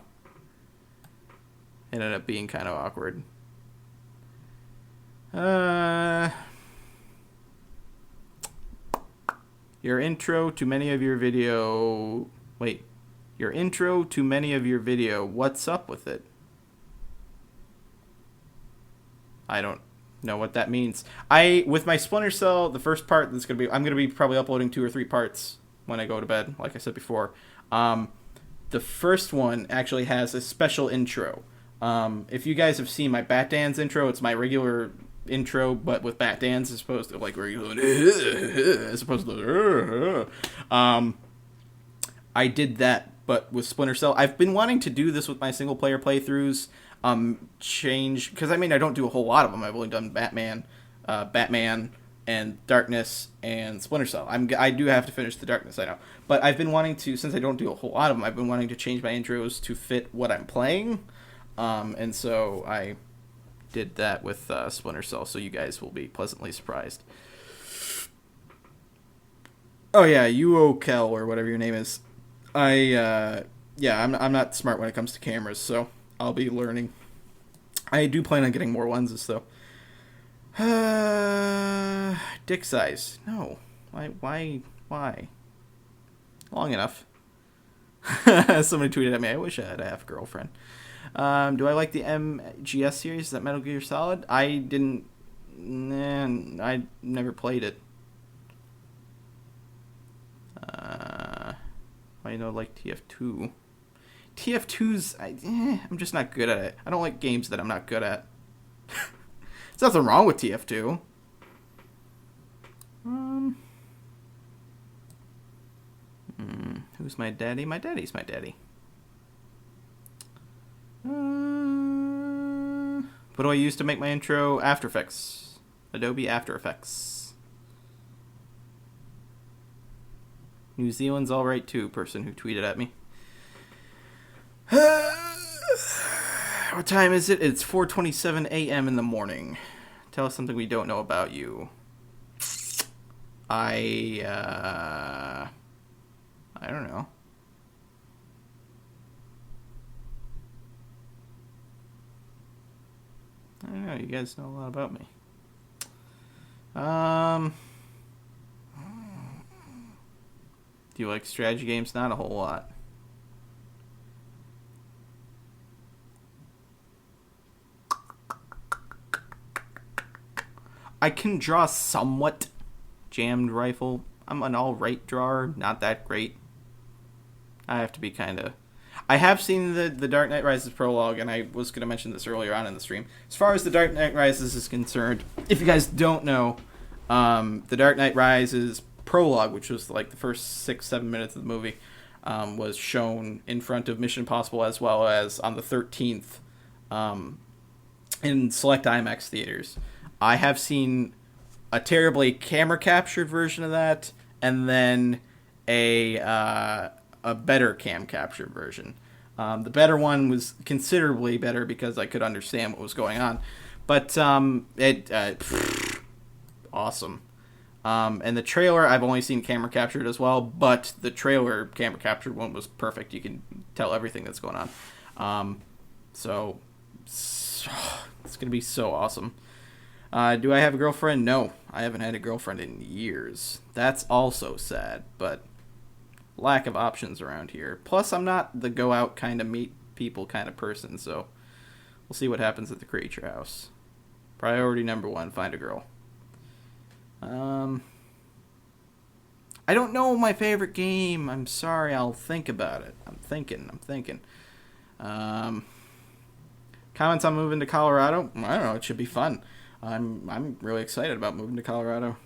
It ended up being kind of awkward. Your intro to many of your video. Wait. Your intro to many of your video. What's up with it? I don't know what that means. With my Splinter Cell, the first part I'm gonna be probably uploading 2 or 3 parts when I go to bed, like I said before. The first one actually has a special intro. If you guys have seen my Bat Danz intro, it's my regular intro, but with Bat Danz as opposed to like regular, as opposed to I did that, but with Splinter Cell. I've been wanting to do this with my single player playthroughs. Change, because I don't do a whole lot of them. I've only done Batman, and Darkness, and Splinter Cell. I do have to finish the Darkness, I know. But I've been wanting to, since I don't do a whole lot of them, I've been wanting to change my intros to fit what I'm playing. And so I did that with Splinter Cell, so you guys will be pleasantly surprised. Oh yeah, UOKel, or whatever your name is. I'm not smart when it comes to cameras, so I'll be learning. I do plan on getting more lenses, though. Dick size. No. Why? Long enough. Somebody tweeted at me, I wish I had a half girlfriend. Do I like the MGS series? Is that Metal Gear Solid? I didn't... I never played it. I like TF2. TF2's... I'm just not good at it. I don't like games that I'm not good at. There's nothing wrong with TF2. Who's my daddy? My daddy's my daddy. What do I use to make my intro? After Effects. Adobe After Effects. New Zealand's alright too, person who tweeted at me. What time is it? It's 4:27 a.m. in the morning. Tell us something we don't know about you. I don't know. I don't know. You guys know a lot about me. Do you like strategy games? Not a whole lot. I can draw somewhat. Jammed rifle. I'm an alright drawer. Not that great. I have to be kind of... I have seen the Dark Knight Rises prologue, and I was going to mention this earlier on in the stream. As far as the Dark Knight Rises is concerned, if you guys don't know, the Dark Knight Rises prologue, which was like the first 6-7 minutes of the movie, was shown in front of Mission Impossible, as well as on the 13th in select IMAX theaters. I have seen a terribly camera captured version of that, and then a better cam captured version. The better one was considerably better because I could understand what was going on, but awesome. And the trailer, I've only seen camera captured as well, but the trailer camera captured one was perfect. You can tell everything that's going on. So it's going to be so awesome. Do I have a girlfriend? No, I haven't had a girlfriend in years. That's also sad, but lack of options around here. Plus, I'm not the go out kind of meet people kind of person, so we'll see what happens at the Creature House. Priority number 1, find a girl. I don't know my favorite game. I'm sorry, I'll think about it. I'm thinking. Comments on moving to Colorado? I don't know, it should be fun. I'm really excited about moving to Colorado.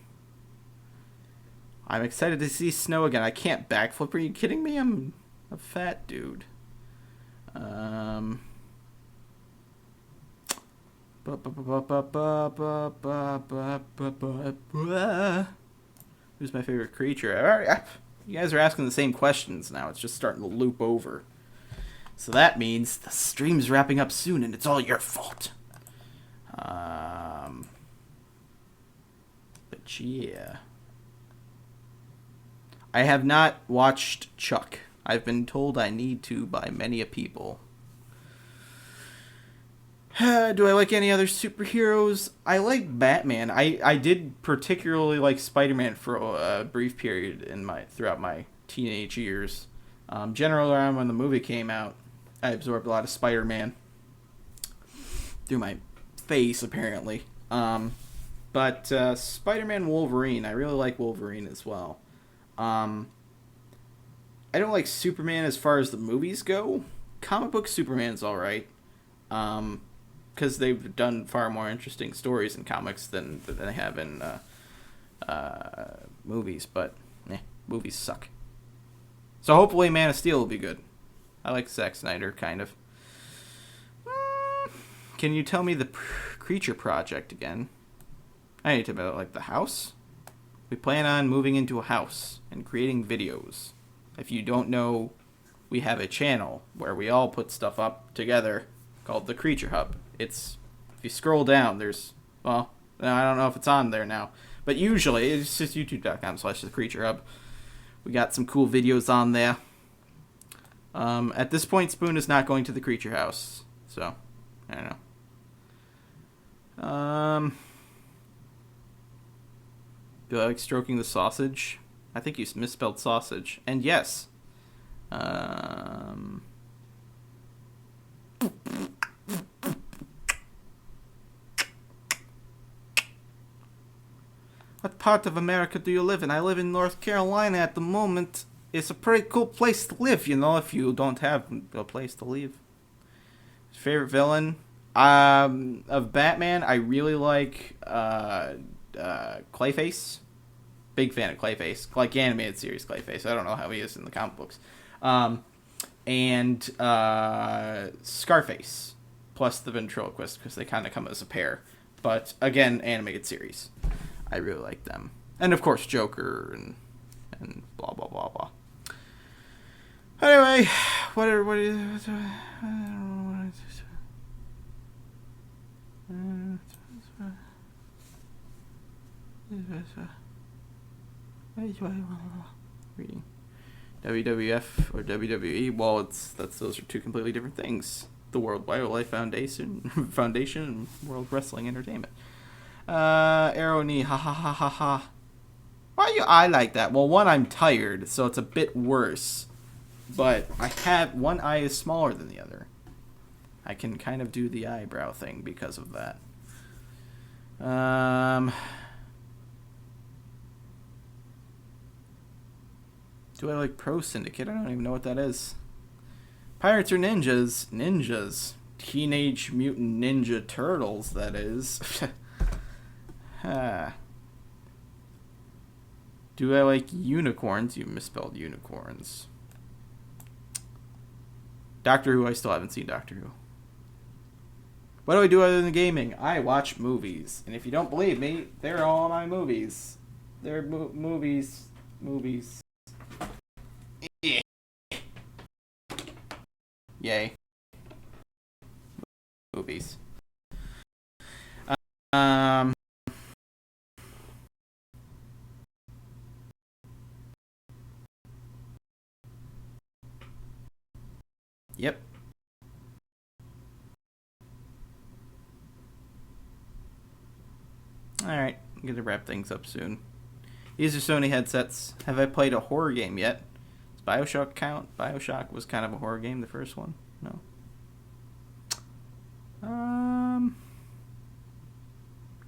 I'm excited to see snow again. I can't backflip. Are you kidding me? I'm a fat dude. Who's my favorite creature? You guys are asking the same questions now. It's just starting to loop over. So that means the stream's wrapping up soon, and it's all your fault. But yeah. I have not watched Chuck. I've been told I need to by many a people. Do I like any other superheroes? I like Batman. I did particularly like Spider-Man for a brief period throughout my teenage years. Generally around when the movie came out, I absorbed a lot of Spider-Man through my face, apparently. But Spider-Man, Wolverine. I really like Wolverine as well. I don't like Superman as far as the movies go. Comic book Superman's alright. Because they've done far more interesting stories in comics than they have in movies. But, movies suck. So hopefully Man of Steel will be good. I like Zack Snyder, kind of. Can you tell me the Creature Project again? I need to know, like, the house? We plan on moving into a house and creating videos. If you don't know, we have a channel where we all put stuff up together called the Creature Hub. If you scroll down, there's, well, I don't know if it's on there now, but usually it's just youtube.com/the Creature Hub. We got some cool videos on there. At this point, Spoon is not going to the Creature House, so I don't know. Do I like stroking the sausage? I think you misspelled sausage. And yes. What part of America do you live in? I live in North Carolina at the moment. It's a pretty cool place to live, if you don't have a place to live. Favorite villain? Of Batman, I really like Clayface. Big fan of Clayface. Like animated series Clayface. I don't know how he is in the comic books. And Scarface. Plus the ventriloquist, because they kind of come as a pair. But, again, animated series. I really like them. And, of course, Joker and blah, blah, blah, blah. Anyway, what is... I don't know reading WWF or WWE. Well, those are two completely different things. The World Wildlife Foundation and World Wrestling Entertainment. Arrow knee, ha ha ha ha ha. Why you eye like that? Well, one, I'm tired, so it's a bit worse. But one eye is smaller than the other. I can kind of do the eyebrow thing because of that. Do I like Pro Syndicate? I don't even know what that is. Pirates or Ninjas? Ninjas. Teenage Mutant Ninja Turtles, that is. Do I like unicorns? You misspelled unicorns. Doctor Who, I still haven't seen Doctor Who. What do I do other than gaming? I watch movies. And if you don't believe me, they're all my movies. They're movies. Yeah. Yay. Movies. Yep. Alright, I'm gonna wrap things up soon. These are Sony headsets. Have I played a horror game yet? Does Bioshock count? Bioshock was kind of a horror game, the first one. No.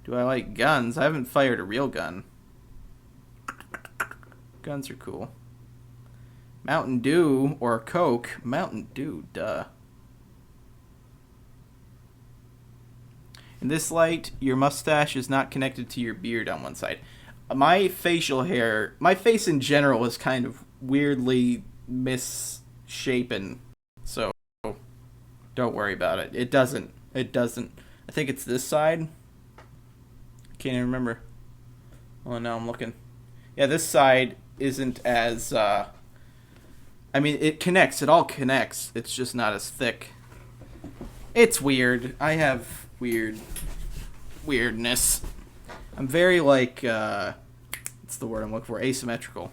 Do I like guns? I haven't fired a real gun. Guns are cool. Mountain Dew or Coke? Mountain Dew, duh. In this light, your mustache is not connected to your beard on one side. My facial hair, my face in general is kind of weirdly misshapen. So, don't worry about it. It doesn't. I think it's this side. Can't even remember. Oh, now I'm looking. Yeah, this side isn't as, I mean, it connects. It all connects. It's just not as thick. It's weird. I have weirdness. I'm very, like, what's the word I'm looking for? Asymmetrical.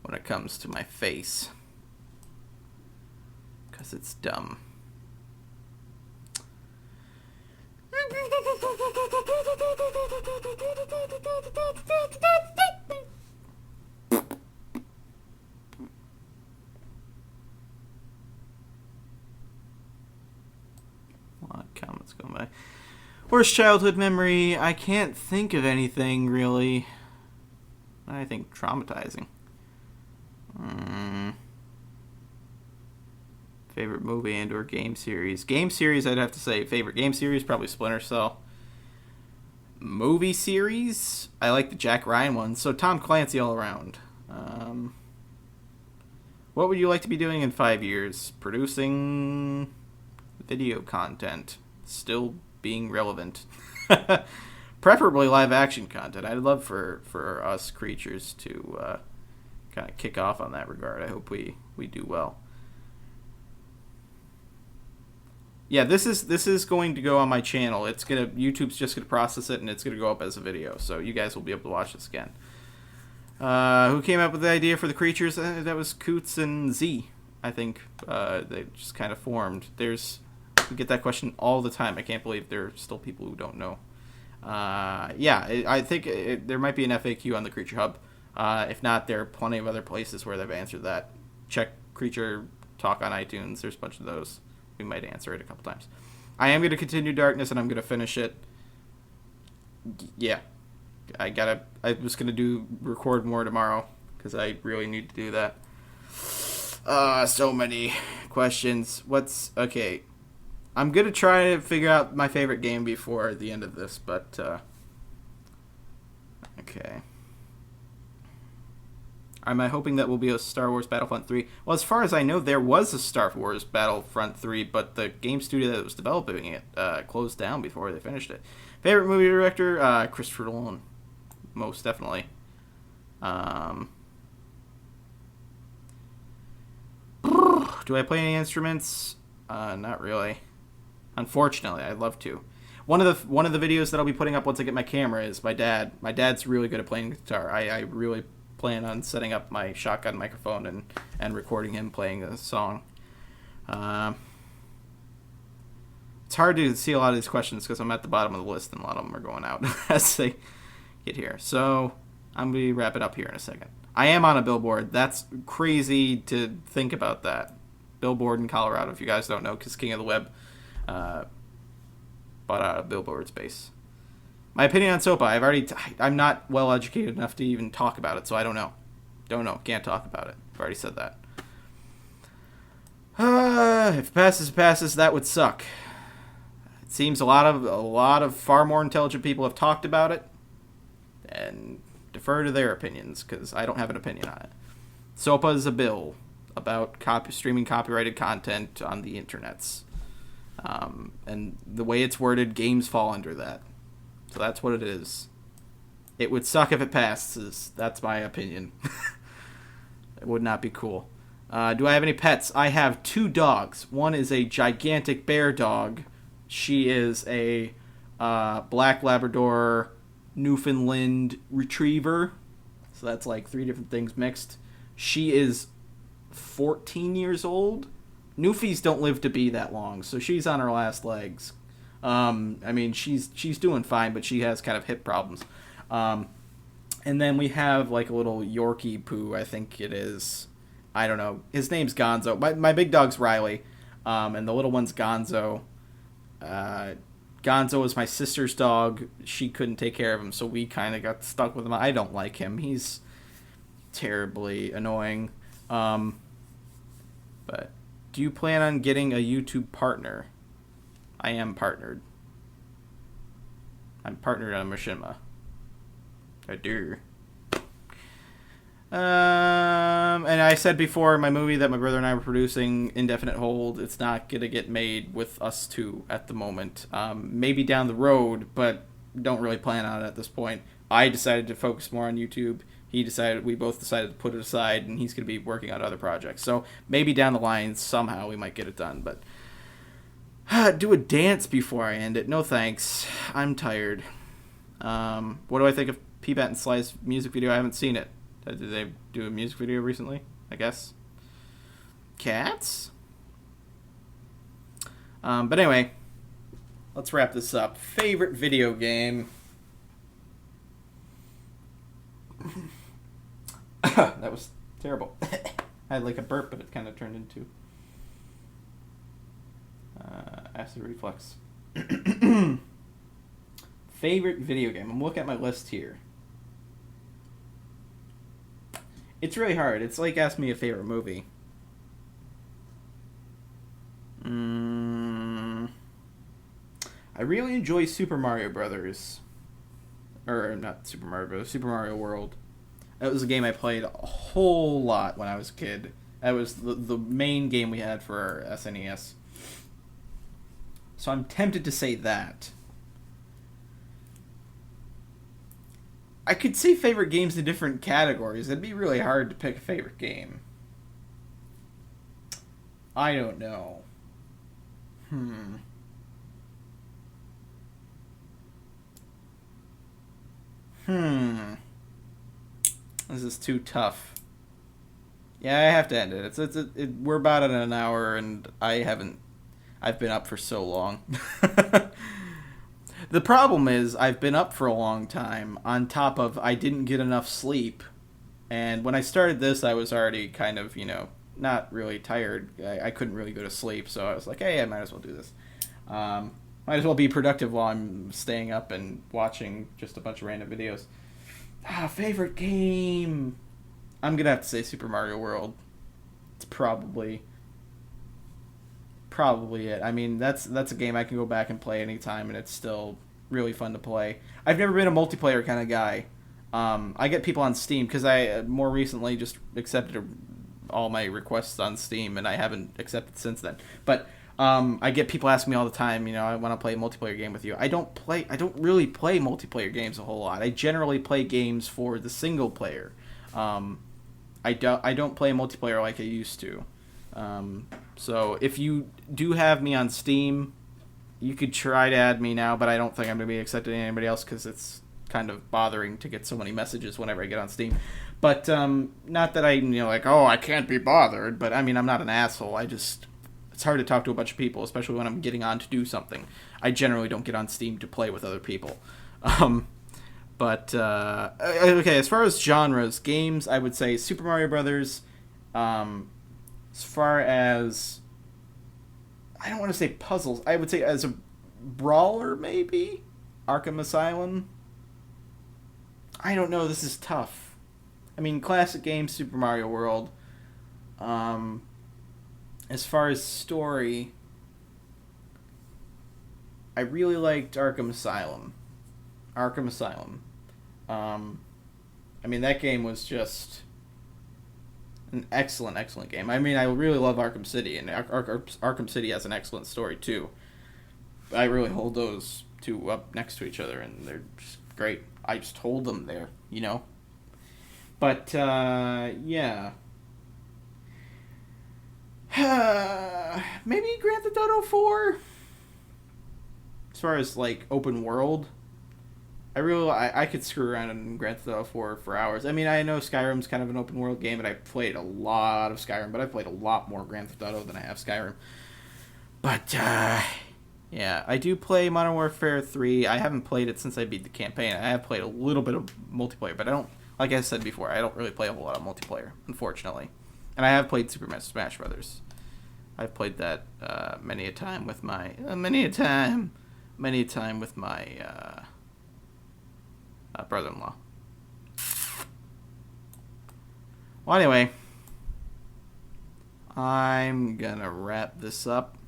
When it comes to my face. Because it's dumb. A lot of comments going by. Worst childhood memory? I can't think of anything really. I think traumatizing. Favorite movie and or game series? Game series, I'd have to say favorite game series, probably Splinter Cell. Movie series? I like the Jack Ryan ones, so Tom Clancy all around. What would you like to be doing in 5 years? Producing video content. Still being relevant. Preferably live action content. I'd love for us creatures to kind of kick off on that regard. I hope we do well. Yeah, this is going to go on my channel. YouTube's just gonna process it and it's gonna go up as a video, so you guys will be able to watch this again. Who came up with the idea for the creatures? That was Coots and Z. I think they just kind of formed. We get that question all the time. I can't believe there are still people who don't know. I think there might be an FAQ on the Creature Hub. If not, there are plenty of other places where they've answered that. Check Creature Talk on iTunes. There's a bunch of those. We might answer it a couple times. I am going to continue Darkness, and I'm going to finish it. Yeah. I was going to record more tomorrow, because I really need to do that. So many questions. Okay. I'm going to try to figure out my favorite game before the end of this, but, okay. Am I hoping that will be a Star Wars Battlefront 3? Well, as far as I know, there was a Star Wars Battlefront 3, but the game studio that was developing it closed down before they finished it. Favorite movie director? Christopher Nolan. Most definitely. Do I play any instruments? Not really. Unfortunately, I'd love to. One of the videos that I'll be putting up once I get my camera is my dad. My dad's really good at playing guitar. I really plan on setting up my shotgun microphone and recording him playing a song. It's hard to see a lot of these questions because I'm at the bottom of the list and a lot of them are going out as they get here. So I'm going to wrap it up here in a second. I am on a billboard. That's crazy to think about that. Billboard in Colorado, if you guys don't know, because King of the Web bought out a billboard space. My opinion on SOPA, I'm not well educated enough to even talk about it, so I don't know. Can't talk about it. I've already said that. If it passes, that would suck. It seems a lot of far more intelligent people have talked about it, and defer to their opinions, because I don't have an opinion on it. SOPA is a bill about streaming copyrighted content on the internets. And the way it's worded, games fall under that. So that's what it is. It would suck if it passes. That's my opinion. It would not be cool. Do I have any pets? I have 2 dogs. One is a gigantic bear dog. She is a black Labrador Newfoundland retriever. So that's like 3 different things mixed. She is 14 years old. Newfies don't live to be that long, so she's on her last legs. I mean, she's doing fine, but she has kind of hip problems. And then we have like a little Yorkie poo, I think it is. I don't know. His name's Gonzo. My big dog's Riley, and the little one's Gonzo. Gonzo is my sister's dog. She couldn't take care of him, so we kind of got stuck with him. I don't like him. He's terribly annoying. But do you plan on getting a YouTube partner? I am partnered. I'm partnered on Machinima. I do. And I said before, my movie that my brother and I were producing, Indefinite Hold, it's not going to get made with us two at the moment. Maybe down the road, but don't really plan on it at this point. I decided to focus more on YouTube. We both decided to put it aside, and he's going to be working on other projects. So maybe down the line, somehow we might get it done. But do a dance before I end it. No thanks. I'm tired. What do I think of P-Bat and Sly's music video? I haven't seen it. Did they do a music video recently? I guess. Cats? But anyway, let's wrap this up. Favorite video game? That was terrible. I had like a burp, but it kind of turned into acid reflux. Favorite video game? I'm looking at my list here. It's really hard. It's like ask me a favorite movie. I really enjoy Super Mario Brothers. Or not Super Mario Brothers, Super Mario World. That was a game I played a whole lot when I was a kid. That was the main game we had for our SNES. So I'm tempted to say that. I could say favorite games in different categories. It'd be really hard to pick a favorite game. I don't know. This is too tough. Yeah, I have to end it. We're about at an hour, and I've been up for so long. The problem is I've been up for a long time on top of I didn't get enough sleep. And when I started this, I was already kind of, not really tired. I couldn't really go to sleep, so I was like, hey, I might as well do this. Might as well be productive while I'm staying up and watching just a bunch of random videos. Favorite game? I'm going to have to say Super Mario World. It's probably it. I mean, that's a game I can go back and play anytime, and it's still really fun to play. I've never been a multiplayer kind of guy. I get people on Steam because I more recently just accepted all my requests on Steam, and I haven't accepted since then. But I get people asking me all the time, I want to play a multiplayer game with you. I don't really play multiplayer games a whole lot. I generally play games for the single player. I don't play multiplayer like I used to. So if you do have me on Steam, you could try to add me now, but I don't think I'm going to be accepting anybody else because it's kind of bothering to get so many messages whenever I get on Steam. But not that I can't be bothered, but I mean, I'm not an asshole. It's hard to talk to a bunch of people, especially when I'm getting on to do something. I generally don't get on Steam to play with other people. But okay, as far as genres, games, I would say Super Mario Brothers. As far as, I don't want to say puzzles, I would say as a brawler, maybe? Arkham Asylum? I don't know, this is tough. I mean, classic games, Super Mario World. As far as story, I really liked Arkham Asylum. I mean, that game was just an excellent game. I mean, I really love Arkham City, and Arkham City has an excellent story, too. I really hold those two up next to each other, and they're just great. I just hold them there, But, yeah. Maybe Grand Theft Auto 4? As far as, open world. I could screw around in Grand Theft Auto 4 for hours. I mean, I know Skyrim's kind of an open world game, and I played a lot of Skyrim, but I played a lot more Grand Theft Auto than I have Skyrim. But, yeah, I do play Modern Warfare 3. I haven't played it since I beat the campaign. I have played a little bit of multiplayer, but I don't, like I said before, I don't really play a whole lot of multiplayer, unfortunately. And I have played Super Smash Brothers. I've played that many a time with my brother-in-law. Well, anyway, I'm gonna wrap this up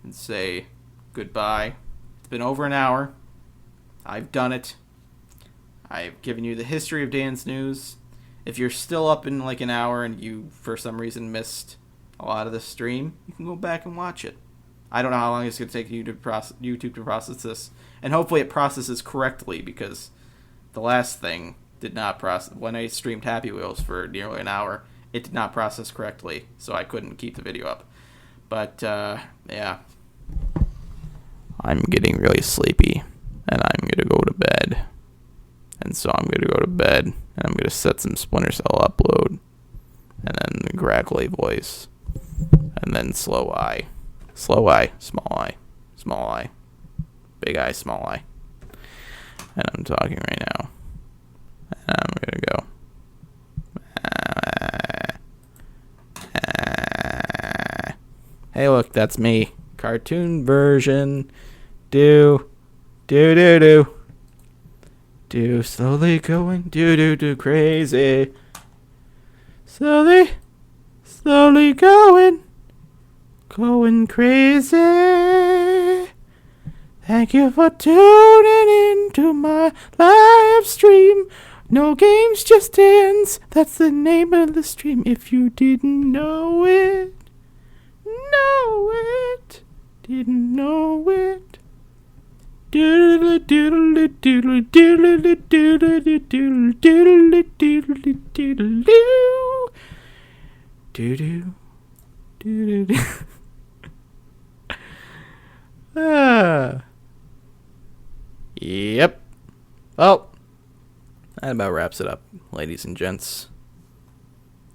and say goodbye. It's been over an hour. I've done it. I've given you the history of Danz Newz. If you're still up in like an hour and you, for some reason, missed a lot of the stream, you can go back and watch it. I don't know how long it's going to take YouTube to process this. And hopefully it processes correctly, because the last thing did not process. When I streamed Happy Wheels for nearly an hour, it did not process correctly, so I couldn't keep the video up. But, yeah. I'm getting really sleepy, and I'm going to go to bed. And so I'm going to go to bed, and I'm going to set some Splinter Cell upload, and then grackly voice, and then slow eye, small eye, big eye, small eye. And I'm talking right now, and I'm going to go. Hey, look, that's me. Cartoon version. Do slowly going, do crazy. Slowly going crazy. Thank you for tuning into my live stream. No games, just dance. That's the name of the stream. If you didn't know it, didn't know it. Doodle doodle doodle doodle doodle doodle doodle doodle doodle doo doo doo. Yep. Well, that about wraps it up, ladies and gents.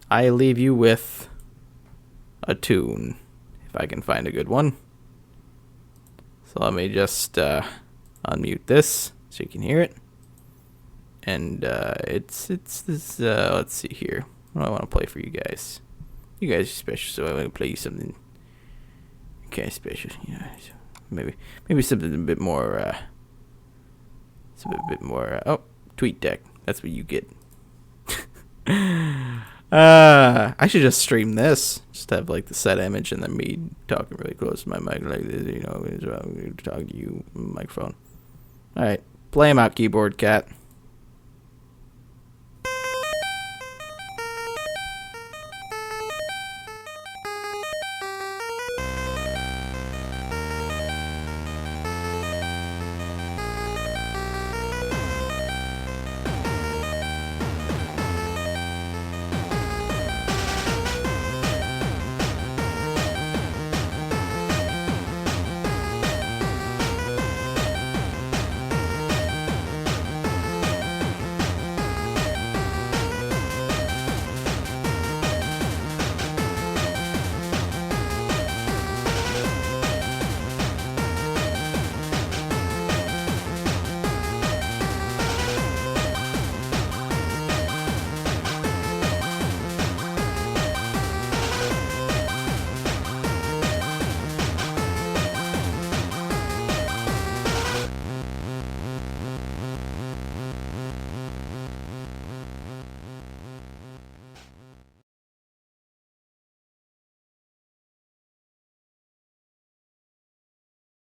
I leave you with a tune, if I can find a good one. So let me just unmute this so you can hear it. And it's this. Let's see here. What do I want to play for you guys? You guys are special, so I want to play you something. Okay, special. You know, maybe something a bit more. Oh, Tweet Deck. That's what you get. I should just stream this. Just have like the set image and then me talking really close to my mic like this, you know, talking to you microphone. Alright, play him out, keyboard cat.